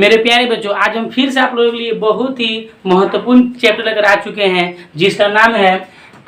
मेरे प्यारे बच्चों, आज हम फिर से आप लोगों के लिए बहुत ही महत्वपूर्ण चैप्टर लेकर आ चुके हैं जिसका नाम है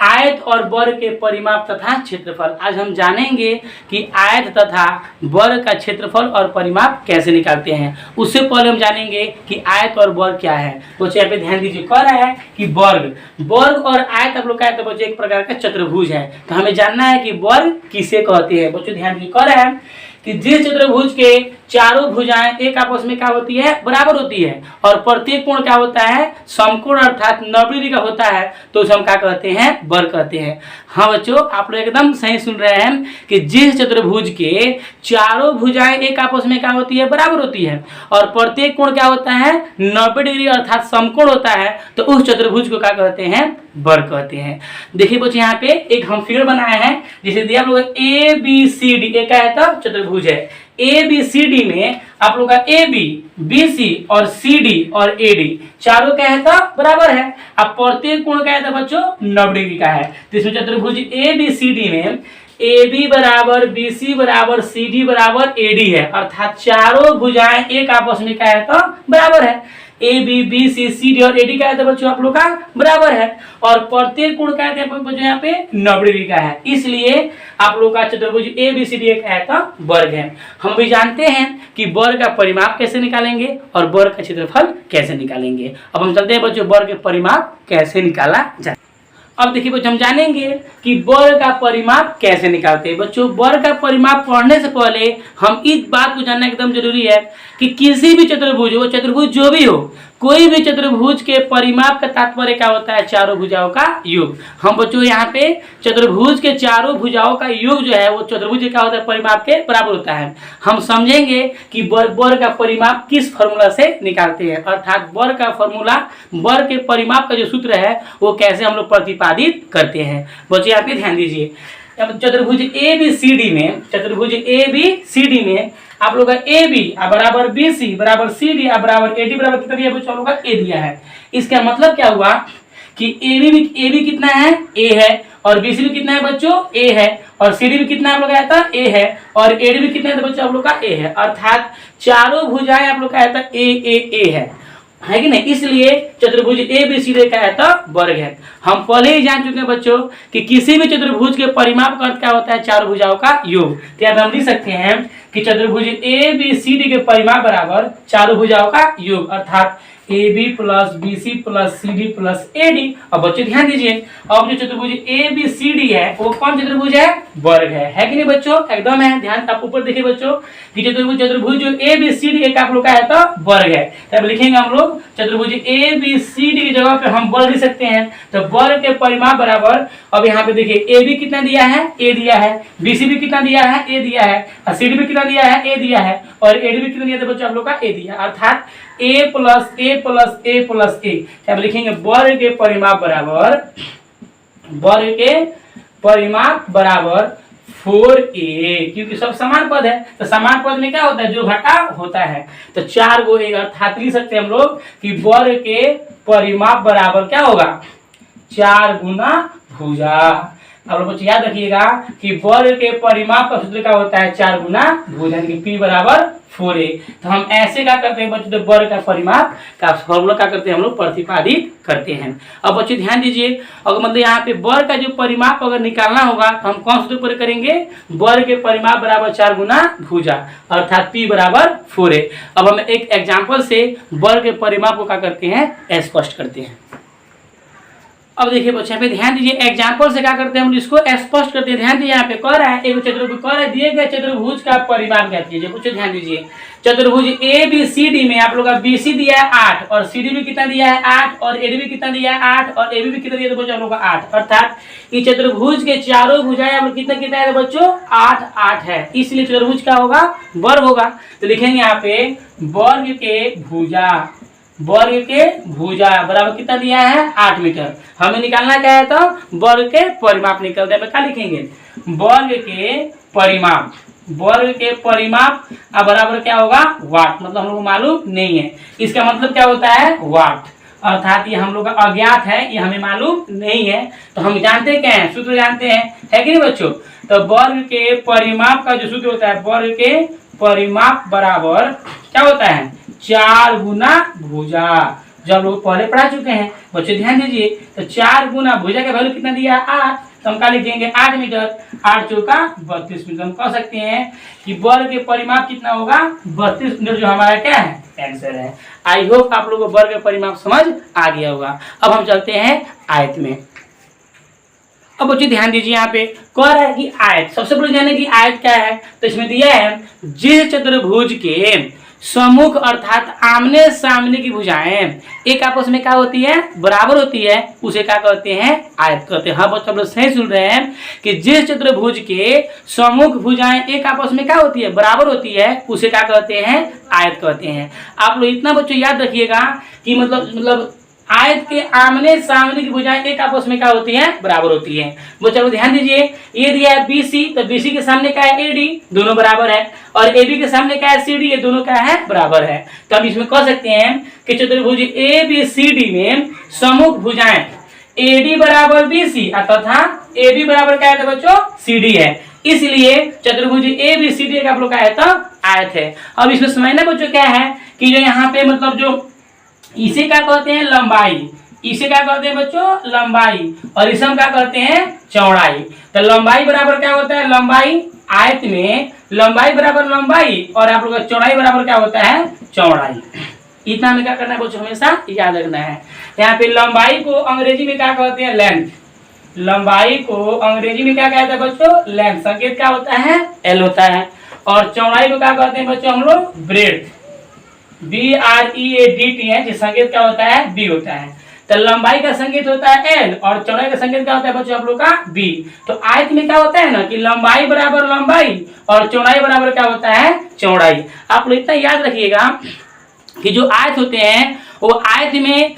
आयत और वर्ग के परिमाप तथा क्षेत्रफल। आज हम जानेंगे कि आयत तथा वर्ग का क्षेत्रफल और परिमाप कैसे निकालते हैं। उससे पहले हम जानेंगे कि आयत और वर्ग क्या है। बच्चों यहाँ पे ध्यान दीजिए, कह रहा है कि वर्ग और आयत आप लोग का है तो बच्चों एक प्रकार का चतुर्भुज है। तो हमें जानना है कि वर्ग किसे कहते हैं। बच्चों ध्यान दीजिए, कह रहा है कि जिस चतुर्भुज के चारों भुजाएं एक आपस में क्या होती है, बराबर होती है, और प्रत्येक कोण क्या होता है, समकोण अर्थात 90 डिग्री का होता है, तो उसे हम क्या कहते हैं, वर्ग कहते हैं। हाँ बच्चों, आप लोग एकदम सही सुन रहे हैं कि जिस चतुर्भुज के चारों भुजाएं एक आपस में क्या होती है, बराबर होती है, और प्रत्येक कोण क्या होता है, 90 डिग्री अर्थात समकोण होता है, तो उस चतुर्भुज को क्या कहते हैं, वर्ग कहते हैं। देखिए बच्चों, यहाँ पे एक हम फिगर बनाए हैं जिसे दिया आप लोग ए बी सी डी, एक है तो चतुर्भुज है। ए बी सी डी में आप लोग का ए बी, बी सी और सी डी और ए डी चारों क्या है तो बराबर है। अब प्रत्येक कोण क्या है तो बच्चों 90 डिग्री का है। तो इसमें चतुर्भुज ए बी सी डी में ए बी बराबर बी सी बराबर सी डी बराबर ए डी है, अर्थात चारों भुजाएं एक आपस में क्या है तो बराबर है। A B B C C D और ए डी का है तो बच्चों आप लोग का बराबर है, और प्रत्येक कोण का है बच्चों यहाँ पे 90 डिग्री का है। इसलिए आप लोग का चतुर्भुज ए बी सी डी एक है तो वर्ग है। हम भी जानते हैं कि वर्ग का परिमाप कैसे निकालेंगे और वर्ग का क्षेत्रफल कैसे निकालेंगे। अब हम चलते हैं बच्चों, वर्ग के परिमाप कैसे निकाला जाए। अब देखिए बच्चों, हम जानेंगे कि वर्ग का परिमाप कैसे निकालते हैं। बच्चों, वर्ग का परिमाप पढ़ने से पहले हम इस बात को जानना एकदम जरूरी है कि किसी भी चतुर्भुज, वो चतुर्भुज जो भी हो, कोई भी चतुर्भुज के परिमाप का तात्पर्य क्या होता है, चारों भुजाओं का योग। हम बच्चों यहाँ पे चतुर्भुज के चारों भुजाओं का योग जो है वो चतुर्भुज क्या होता है, परिमाप के बराबर होता है। हम समझेंगे कि वर्ग का परिमाप किस फॉर्मूला से निकालते हैं, अर्थात वर्ग का फॉर्मूला, वर्ग के परिमाप का जो सूत्र है वो कैसे हम लोग प्रतिपादित करते हैं। बच्चों यहाँ पे ध्यान दीजिए, चतुर्भुज ए बी सी डी में, चतुर्भुज ए बी सी डी में आप लोग का ए बी बराबर बी सी बराबर सी डी बराबर ए डी बराबर कितना दिया बच्चों, आप लोग का ए दिया है। इसका मतलब क्या हुआ कि ए बी कितना है, ए है, और बी सी भी कितना है बच्चों, ए है, और सी डी भी कितना आप लोग आया था, ए है, और ए डी भी कितना है बच्चों आप लोग का, ए है, अर्थात चारों भुजाएं आप लोग का आया था ए है कि नहीं। इसलिए चतुर्भुज ए बी सी डी का है तो वर्ग है। हम पहले ही जान चुके हैं बच्चों कि किसी भी चतुर्भुज के परिमाप का अर्थ क्या होता है, चारों भुजाओं का योग। तो यहाँ हम लिख सकते हैं कि चतुर्भुज ए बी सी डी के परिमाप बराबर चारों भुजाओं का योग, अर्थात A B plus B C plus C D plus A D. अब बच्चों ध्यान दीजिए, अब जो चतुर्भुज ए बी सी डी है वो कौन चतुर्भुज है, वर्ग है कि नहीं बच्चों, एकदम है। ध्यान आप ऊपर देखिए बच्चों कि चतुर्भुज जो ए बी सी डी एक आप लोग का है तो वर्ग है। तब लिखेंगे हम लोग चतुर्भुज ए बी सी डी की जगह पे हम वर्ग लिख सकते हैं। तो वर्ग के परिमाप बराबर, अब यहाँ पे देखिए ए बी कितना दिया है, ए दिया है, बी सी भी कितना दिया है, ए दिया है, और सी डी भी कितना दिया है, ए दिया है, और ए डी भी कितना दिया था बच्चों आप लोग का, ए दिया, अर्थात ए प्लस ए प्लस ए प्लस ए। अब लिखेंगे वर्ग के परिमाप बराबर, वर्ग के परिमाप बराबर 4a, क्योंकि सब समान पद है। तो समान पद में क्या होता है, जो घटा होता है। तो 4 को एक, अर्थात लिख सकते हैं हम लोग कि वर्ग के परिमाप बराबर क्या होगा, 4 गुना भुजा। अब लोग बच्चे याद रखिएगा कि वर्ग के परिमाप का सूत्र क्या होता है, 4 गुना भुजा, यानी कि P बराबर 4a। तो हम ऐसे क्या करते हैं बच्चों, तो वर्ग का परिमाप का फॉर्मूला क्या करते हैं हम लोग, प्रतिपादित करते हैं। अब बच्चों ध्यान दीजिए, अगर मतलब यहाँ पे वर्ग का जो परिमाप अगर निकालना होगा तो हम कौन सूत्र पर करेंगे, वर्ग के परिमाप बराबर 4 गुना भुजा, अर्थात P बराबर 4a। अब हम एक एग्जाम्पल से वर्ग के परिमाप को क्या करते हैं, स्पष्ट करते हैं। अब देखिए बच्चे पे ध्यान दीजिए, एग्जाम्पल से क्या करते हैं हम इसको स्पष्ट करते हैं। ध्यान दीजिए, यहाँ पे कह रहा है एक चतुर्भुज, कह रहा है दिए गए चतुर्भुज का परिमाप ज्ञात कीजिए। बच्चों ध्यान दीजिए, चतुर्भुज ए बी सी डी में आप लोग का बी सी दिया है 8, और सी डी भी कितना दिया है 8, और ए डी भी कितना दिया है 8, और ए बी भी कितना दिया है बच्चों आप लोग का 8, अर्थात ये चतुर्भुज के चारों भुजाएं आप लोग कितना कितना है बच्चों, 8 है। इसलिए चतुर्भुज क्या होगा, वर्ग होगा। तो लिखेंगे यहाँ पे वर्ग के भुजा, वर्ग के भुजा बराबर कितना दिया है, 8 मीटर। हमें निकालना क्या है, तो वर्ग के परिमाप निकलते हैं। क्या लिखेंगे, वर्ग के परिमाप, वर्ग के परिमाप अब बराबर क्या होगा, वाट। मतलब हम लोग को मालूम नहीं है, इसका मतलब क्या होता है, वाट, अर्थात ये हम लोग का अज्ञात है, ये हमें मालूम नहीं है। तो हम जानते क्या है, सूत्र जानते हैं, है कि नहीं बच्चों। तो वर्ग के परिमाप का जो सूत्र होता है, वर्ग के परिमाप बराबर क्या होता है 4 गुना भुजा। जो हम लोग पहले पढ़ा चुके हैं बच्चों ध्यान दीजिए। तो 4 गुना भुजा का वैल्यू कितना दिया 8, तो हम क्या लिखेंगे 8 मीटर, 8 चौका 32 मीटर। हम कह सकते हैं कि वर्ग के परिमाप कितना होगा 32 मीटर, जो हमारा क्या है आंसर है। आई होप आप लोगों को वर्ग का परिमाप समझ आ गया होगा। अब हम चलते हैं आयत में। अब बच्चों ध्यान दीजिए, यहाँ पे कह रहा है कि आयत, सबसे पहले जाने की आयत क्या है। तो इसमें दिया है जिस चतुर्भुज के सम्मुख अर्थात आमने सामने की भुजाएं एक आपस में क्या होती है बराबर होती है, उसे क्या कहते हैं आयत कहते हैं। हाँ बच्चों आप लोग सही सुन रहे हैं कि जिस चतुर्भुज के सम्मुख भुजाएं एक आपस में क्या होती है बराबर होती है, उसे क्या कहते हैं आयत कहते हैं। आप लोग इतना बच्चों याद रखिएगा कि मतलब आयत के आमने सामने की भुजाएं एक आपस में क्या होती हैं बराबर होती है। वो चलो ध्यान दीजिए, ये दिया है BC, तो BC के सामने क्या है AD, दोनों बराबर है, और AB के सामने क्या है CD, ये दोनों क्या है बराबर है। तो हम इसमें कह सकते हैं कि चतुर्भुज ABCD में सम्मुख भुजाएं AD बराबर BC तथा AB बराबर क्या है बच्चों CD है, इसलिए चतुर्भुज ABCD का आप लोग क्या है तो आयत है। अब इसमें समझना बच्चों क्या है कि जो यहाँ पे मतलब जो इसे क्या कहते हैं लंबाई, इसे क्या कहते हैं बच्चों लंबाई, और इसे हम क्या कहते हैं चौड़ाई। तो लंबाई बराबर क्या होता है लंबाई, आयत में लंबाई बराबर लंबाई और आप लोग का चौड़ाई बराबर क्या होता है चौड़ाई। इतना हमें क्या करना है बच्चों हमेशा याद रखना है। यहाँ पे लंबाई को अंग्रेजी में क्या कहते हैं लेंथ, लंबाई को अंग्रेजी में क्या कहते हैं बच्चों लेंथ, संकेत क्या होता है L होता है, और चौड़ाई को क्या कहते हैं बच्चों हम लोग ब्रेड्थ, BREADT है, जिस संकेत क्या होता है B होता है। तो लंबाई का संकेत होता है L और चौड़ाई का संकेत क्या होता है बच्चों आप लोग का B। तो आयत में क्या होता है ना कि लंबाई बराबर लंबाई और चौड़ाई बराबर क्या होता है चौड़ाई। आप लोग इतना याद रखिएगा कि जो आयत होते हैं वो आयत में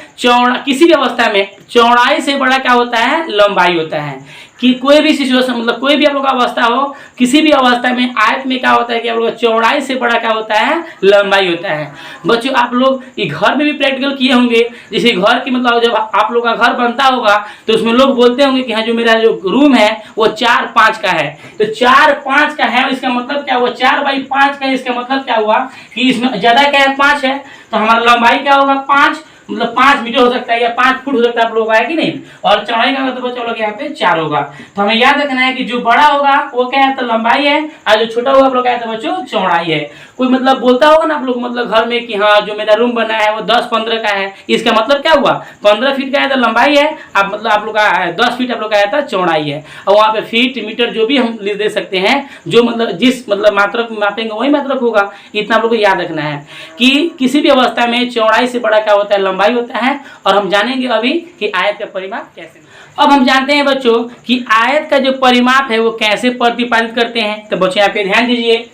किसी भी अवस्था में चौड़ाई से बड़ा क्या होता है लंबाई होता है। कि कोई भी सिचुएशन मतलब कोई भी आप लोग का अवस्था हो, किसी भी अवस्था में आयत में क्या होता है कि आप लोग चौड़ाई से बड़ा क्या होता है लंबाई होता है। बच्चों आप लोग ये घर में भी प्रैक्टिकल किए होंगे, जैसे घर की मतलब जब आप लोग का घर बनता होगा तो उसमें लोग बोलते होंगे कि हाँ जो मेरा जो रूम है वो 4-5 का है। तो 4-5 का है इसका मतलब क्या हुआ 4/5 का है, इसका मतलब क्या हुआ कि इसमें ज्यादा क्या है 5 है, तो हमारा लंबाई क्या होगा 5, मतलब 5 मीटर हो सकता है या 5 फुट हो सकता है आप लोगों का है कि नहीं, और चौड़ाई का मतलब बच्चों लोग यहाँ पे 4 होगा। तो हमें याद रखना है कि जो बड़ा होगा वो क्या है तो लंबाई है, और जो छोटा होगा आप लोग क्या है तो बच्चों चौड़ाई है। कोई मतलब बोलता होगा ना आप लोग मतलब घर में कि हाँ जो मेरा रूम बना है वो 10-15 का है, इसका मतलब क्या हुआ 15 फीट का है तो लंबाई है, आप मतलब आप लोग का 10 फीट आप लोग का है तो चौड़ाई है। और वहाँ पे फीट मीटर जो भी हम दे सकते हैं, जो मतलब जिस मतलब मात्रक मापेंगे वही मात्रक होगा। इतना आप लोग को याद रखना है कि किसी भी अवस्था में चौड़ाई से बड़ा क्या होता है लंबाई होता है। और हम जानेंगे अभी कि आयत का परिमाप कैसे। अब हम जानते हैं बच्चों कि आयत का जो परिमाप है वो कैसे प्रतिपादित करते हैं। तो बच्चों यहाँ पे ध्यान दीजिए,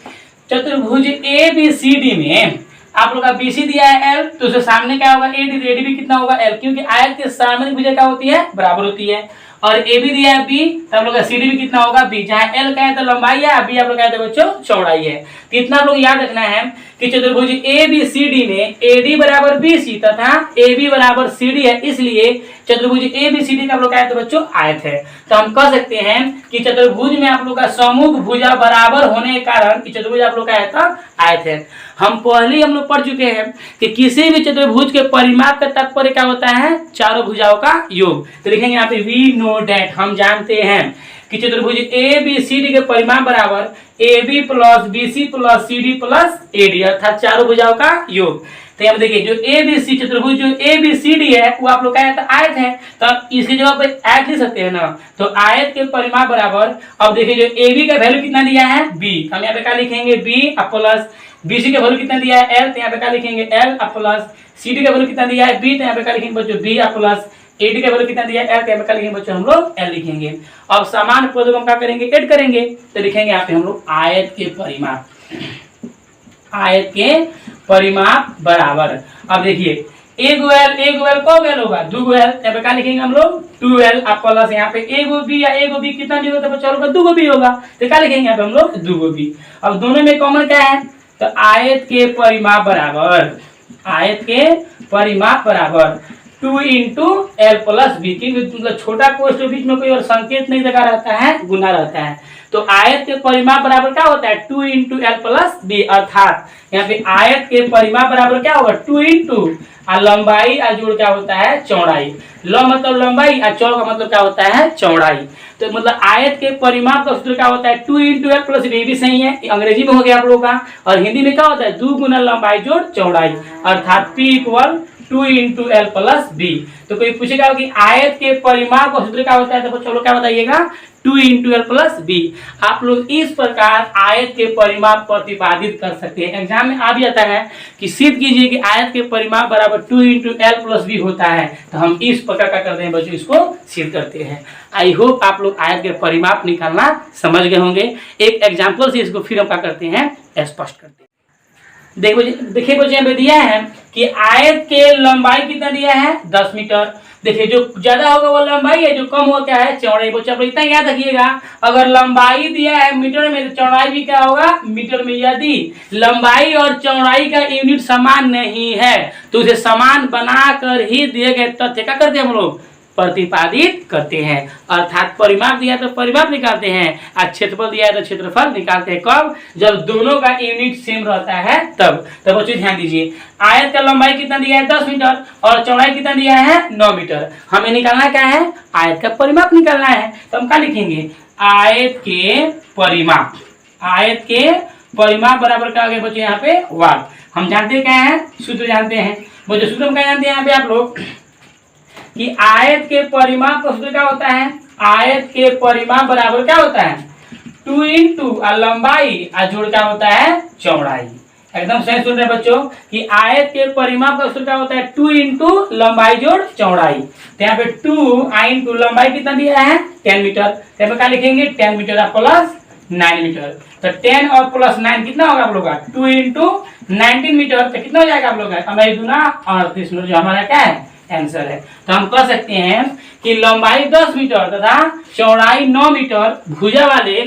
चतुर्भुज ABCD में आप लोग का BC दिया है L, तो उसके सामने क्या होगा AD, AD भी कितना होगा L, क्योंकि आयत के सामने भुजा क्या होती है बराबर होती है। और AB दिया है B, तो आप लोग का CD भी कितना होगा B, जहाँ L का है तो लंबाई है, B आप लोग का है तो बच्चों चौड़ाई है। तो इतना आप लोग याद रखना है कि चतुर्भुज ABCD में AD बराबर BC तथा AB बराबर CD है, इसलिए चतुर्भुज ABCD का आप लोग का है तो बच्चों आयत है। तो हम कह सकते हैं कि चतुर्भुज में आप लोग का सम्मुख भुजा बराबर होने के कारण चतुर्भुज आप लोग का है तो आयत है। हम पहले हम लोग पढ़ चुके हैं कि किसी भी चतुर्भुज के परिमाप का तात्पर्य क्या होता है चारों भुजाओं का योग। तो लिखेंगे यहाँ पे वी नो डेट, हम जानते हैं कि चतुर्भुज ABCD के परिमाप बराबर AB plus BC plus CD plus AD अर्थात चारों भुजाओं का योग। तो यहाँ देखिए जो ABC चतुर्भुज जो ABCD है वो आप लोग का है तो आयत है, तो इसकी जगह पे आयत लिख सकते हैं ना। तो आयत के परिमाप बराबर, अब देखिए जो AB का वैल्यू कितना दिया है B, हम यहाँ पे क्या लिखेंगे B प्लस BC का वैल्यू कितना दिया है L, तो यहाँ पे क्या लिखेंगे L प्लस CD का वैल्यू कितना दिया है B, तो यहाँ पे क्या लिखेंगे बच्चों B प्लस AD का वैल्यू कितना दिया है L, तो यहाँ पे क्या लिखेंगे बच्चों हम लोग L लिखेंगे। अब समान पदों को हम क्या करेंगे ऐड करेंगे, तो लिखेंगे यहाँ पे हम लोग आयत के परिमाप, आयत के परिमाप बराबर। अब देखिए एक गोल को गैल होगा 2 गोल, यहाँ पे क्या लिखेंगे हम लोग 2L प्लस यहाँ पे एगो बी या एगो बी कितना भी होगा तो बच्चों का 2 गो बी होगा, तो क्या लिखेंगे यहाँ पे हम लोग 2 गो बी। अब दोनों में कॉमन क्या है तो आयत के परिमाप बराबर, आयत के परिमाप बराबर 2 इंटू L प्लस बी, मतलब छोटा कोष्ठ के बीच में कोई और संकेत नहीं लगा रहता है, गुना रहता है। तो आयत के परिमाप बराबर क्या होता है 2 इंटू एल प्लस बी, अर्थात यहाँ पे आयत के परिमाप बराबर क्या होगा 2 इंटू लंबाई और जोड़ क्या होता है चौड़ाई। ल मतलब लंबाई और चौड़ का मतलब क्या होता है चौड़ाई। तो मतलब आयत के परिमाप का सूत्र क्या होता है 2 इंटू एल प्लस बी, भी सही है, अंग्रेजी में हो गया आप लोगों का। और हिंदी में क्या होता है 2 गुना लंबाई जोड़ चौड़ाई, अर्थात P equal 2 into L plus B. तो कोई पूछेगा कि आयत के परिमाप का सूत्र क्या होता है, तो चलो क्या बताइएगा 2 इंटू एल प्लस बी। आप लोग इस प्रकार आयत के परिमाप प्रतिपादित कर सकते हैं। एग्जाम में आ भी जाता है कि सिद्ध कीजिए कि आयत के परिमाप बराबर 2 इंटू एल प्लस बी होता है, तो हम इस प्रकार का करते हैं बच्चों, इसको सिद्ध करते हैं। आई होप आप लोग आयत के परिमाप निकालना समझ गए होंगे। एक एग्जाम्पल से इसको फिर हम क्या करते हैं स्पष्ट करते हैं। देखिए बच्चे यहाँ पे दिया है कि आयत के लंबाई कितना दिया है 10 मीटर। देखिए जो ज्यादा होगा वो लंबाई है, जो कम होगा क्या है चौड़ाई। बच्चे आप इतना याद रखिएगा, अगर लंबाई दिया है मीटर में तो चौड़ाई भी क्या होगा मीटर में। यदि लंबाई और चौड़ाई का यूनिट समान नहीं है तो उसे समान बनाकर ही दिए गए तथ्य क्या करते हैं हम लोग प्रतिपादित करते हैं। अर्थात परिमाप दिया तो परिमाप निकालते हैं और क्षेत्रफल दिया है तो क्षेत्रफल निकालते हैं। कब? जब दोनों का यूनिट सेम रहता है तब। तो बच्चों ध्यान दीजिए, आयत का लंबाई कितना दिया है 10 मीटर और चौड़ाई कितना दिया है 9 मीटर। हमें निकालना क्या है आयत का परिमाप निकालना है। तो हम क्या लिखेंगे आयत के परिमाप। आयत के परिमाप बराबर क्या हो गया बच्चों यहाँ पे वाट। हम जानते हैं क्या है सूत्र जानते हैं बच्चों। सूत्र हम क्या जानते हैं यहाँ पे आप लोग कि आयत के परिमाप का सूत्र क्या होता है, आयत के परिमाप बराबर क्या होता है 2 इंटू लंबाई और जोड़ क्या होता है चौड़ाई। एकदम सही सुन रहे हैं बच्चों कि आयत के परिमाप का सूत्र क्या होता है 2 इंटू लंबाई जोड़ चौड़ाई। तो यहाँ पे 2 इंटू लंबाई कितना दिया है 10 मीटर। तो यहाँ पे क्या लिखेंगे 10 मीटर प्लस 9 मीटर। तो 10 और प्लस 9 कितना होगा आप लोग का 2 इंटू 19 मीटर। तो कितना हो जाएगा आप लोग का 38 मीटर, जो हमारा क्या है आंसर है। तो हम कह सकते हैं कि लंबाई 10 मीटर तथा चौड़ाई 9 मीटर भुजा वाले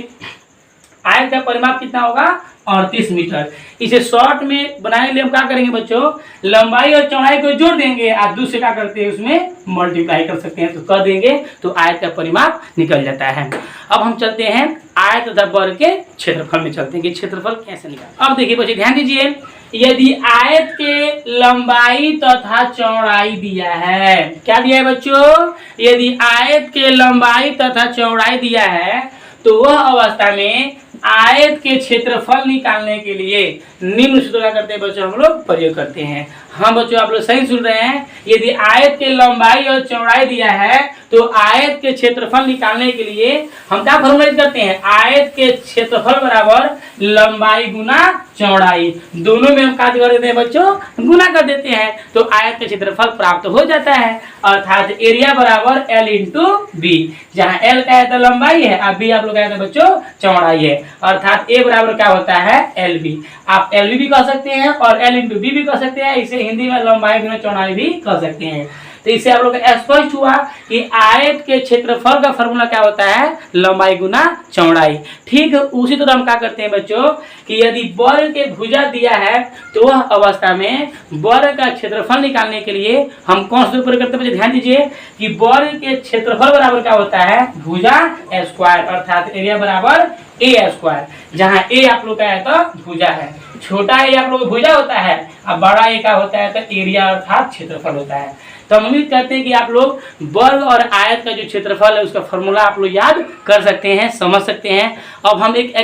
आयत का परिमाप कितना होगा 38 मीटर। इसे शॉर्ट में बनाने के लिए हम क्या करेंगे बच्चों, लंबाई और चौड़ाई को जोड़ देंगे और दूसरे क्या करते हैं उसमें मल्टीप्लाई कर सकते हैं। तो कर देंगे तो आयत का परिमाप निकल जाता है। अब हम चलते हैं आयत तथा वर्ग के क्षेत्रफल में चलते हैं कि क्षेत्रफल कैसे निकाल। अब देखिए बच्चे ध्यान दीजिए, यदि आयत के लंबाई तथा चौड़ाई दिया है, क्या दिया है बच्चों, यदि आयत के लंबाई तथा चौड़ाई दिया है तो वह अवस्था में आयत के क्षेत्रफल निकालने के लिए निम्न सूत्र क्या करते हैं बच्चों हम लोग प्रयोग करते हैं। हाँ बच्चों आप लोग सही सुन रहे हैं, यदि आयत के लंबाई और चौड़ाई दिया है तो आयत के क्षेत्रफल निकालने के लिए हम क्या फॉर्मूला करते हैं आयत के क्षेत्रफल बराबर लंबाई गुना चौड़ाई। दोनों में हम क्या कर देते हैं बच्चों गुना कर देते हैं तो आयत का क्षेत्रफल प्राप्त हो जाता है। अर्थात एरिया बराबर L इंटू बी, जहाँ L का है तो लंबाई है और बी आप लोग कहते हैं बच्चों चौड़ाई है। अर्थात A बराबर क्या होता है LB। आप LB भी कह सकते हैं और L इंटू बी भी कह सकते हैं। इसे हिंदी में लंबाई गुना चौड़ाई भी कह सकते हैं। तो इससे आप लोग स्पष्ट हुआ कि आयत के क्षेत्रफल का फॉर्मूला क्या होता है लंबाई गुना चौड़ाई। ठीक उसी तरह हम क्या करते हैं बच्चों कि यदि वर्ग के भुजा दिया है तो वह अवस्था में वर्ग का क्षेत्रफल निकालने के लिए हम कौन सा प्रयोग करते हैं ध्यान दीजिए कि वर्ग के क्षेत्रफल बराबर क्या होता है भुजा स्क्वायर। अर्थात एरिया बराबर ए स्क्वायर, जहाँ ए आप लोग का है तो भुजा है, छोटा ए आप लोग भुजा होता है और बड़ा ए का होता है तो एरिया अर्थात क्षेत्रफल होता है। तो हम उम्मीद करते हैं कि आप लोग वर्ग और आयत का जो क्षेत्रफल है उसका फॉर्मूला आप लोग याद कर सकते हैं, समझ सकते हैं। अब हम एक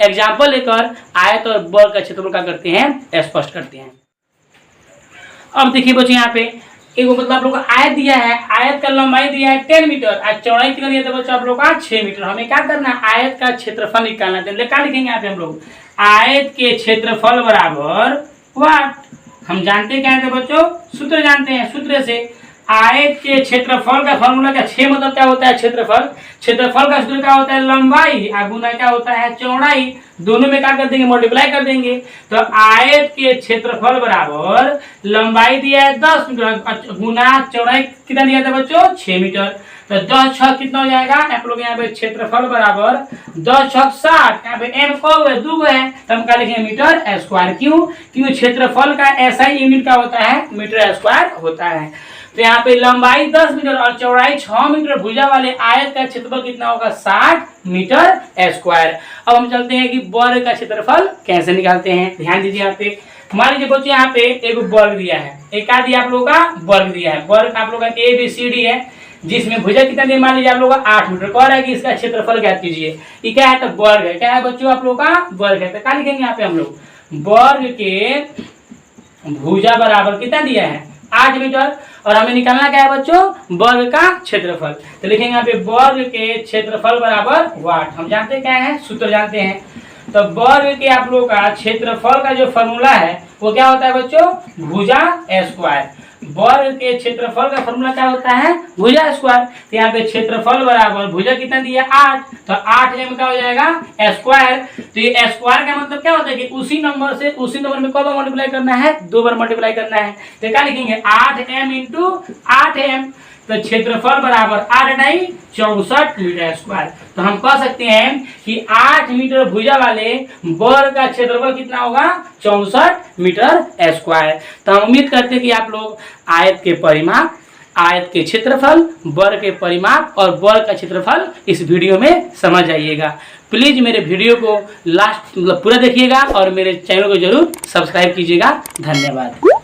एग्जाम्पल लेकर आयत और वर्ग का क्षेत्रफल का करते हैं स्पष्ट करते हैं। अब देखिए बच्चों यहाँ पे एक मतलब आप लोग को आयत दिया है, आयत का लंबाई दिया है 10 मीटर और चौड़ाई कितना दिया था बच्चों आप लोग का 6 मीटर। हमें क्या करना है आयत का क्षेत्रफल निकालना है। क्या लिखेंगे यहाँ पे हम लोग आयत के क्षेत्रफल बराबर वाट। हम जानते क्या है बच्चों सूत्र जानते हैं, सूत्र से आयत के क्षेत्रफल का फॉर्मूला क्या 6 मतलब क्या होता है क्षेत्रफल। क्षेत्रफल का सूत्र क्या होता है लंबाई और गुना क्या होता है चौड़ाई। दोनों में क्या कर देंगे मल्टीप्लाई कर देंगे। तो आयत के क्षेत्रफल बराबर लंबाई दिया है 10 मीटर गुना चौड़ाई कितना दिया था बच्चों 6 मीटर। तो 10 छक कितना हो जाएगा आप लोग यहाँ पे क्षेत्रफल बराबर 10 छक 60। यहाँ पे m को है 2 है तो हम क्या लिखेंगे मीटर स्क्वायर। क्यों? क्योंकि क्षेत्रफल का ऐसा ही यूनिट क्या होता है मीटर स्क्वायर होता है। तो यहाँ पे लंबाई 10 मीटर और चौड़ाई 6 मीटर भुजा वाले आयत का क्षेत्रफल कितना होगा 60 मीटर स्क्वायर। अब हम चलते हैं कि वर्ग का क्षेत्रफल कैसे निकालते हैं। ध्यान दीजिए यहाँ पे, मान लीजिए बच्चों यहाँ पे एक वर्ग दिया है, एक क्या दिया आप लोगों का वर्ग दिया है। वर्ग आप लोगों का ABCD है, जिसमें भुजा कितना दिया मान लीजिए आप लोगों का 8 मीटर। कह रहा है कि इसका क्षेत्रफल ज्ञात कीजिए। ये क्या है, तो वर्ग है। क्या है बच्चों आप लोगों का वर्ग है। तो क्या लिखेंगे यहाँ पे हम लोग, वर्ग के भुजा बराबर कितना दिया है 8 मीटर, और हमें निकालना क्या है बच्चों, वर्ग का क्षेत्रफल। तो लिखेंगे यहाँ पे वर्ग के क्षेत्रफल बराबर वाट। हम जानते हैं क्या है, सूत्र जानते हैं। तो वर्ग के आप लोगों का क्षेत्रफल का जो फॉर्मूला है वो क्या होता है बच्चों, भुजा स्क्वायर। वर्ग के क्षेत्रफल का फॉर्मूला क्या होता है, भुजा स्क्वायर। तो यहाँ पे क्षेत्रफल बराबर भुजा कितना दिया 8, तो 8m क्या हो जाएगा स्क्वायर। तो ये स्क्वायर का मतलब क्या होता है कि उसी नंबर से उसी नंबर में कब मल्टीप्लाई करना है, 2 बार मल्टीप्लाई करना है। तो क्या लिखेंगे 8m इंटू 8m। तो क्षेत्रफल बराबर 8×9 64 मीटर स्क्वायर। तो हम कह सकते हैं कि 8 मीटर भुजा वाले वर्ग का क्षेत्रफल कितना होगा 64 मीटर स्क्वायर। तो हम उम्मीद करते हैं कि आप लोग आयत के परिमाप, आयत के क्षेत्रफल, वर्ग के परिमाप और वर्ग का क्षेत्रफल इस वीडियो में समझ जाइएगा। प्लीज मेरे वीडियो को लास्ट पूरा देखिएगा और मेरे चैनल को जरूर सब्सक्राइब कीजिएगा। धन्यवाद।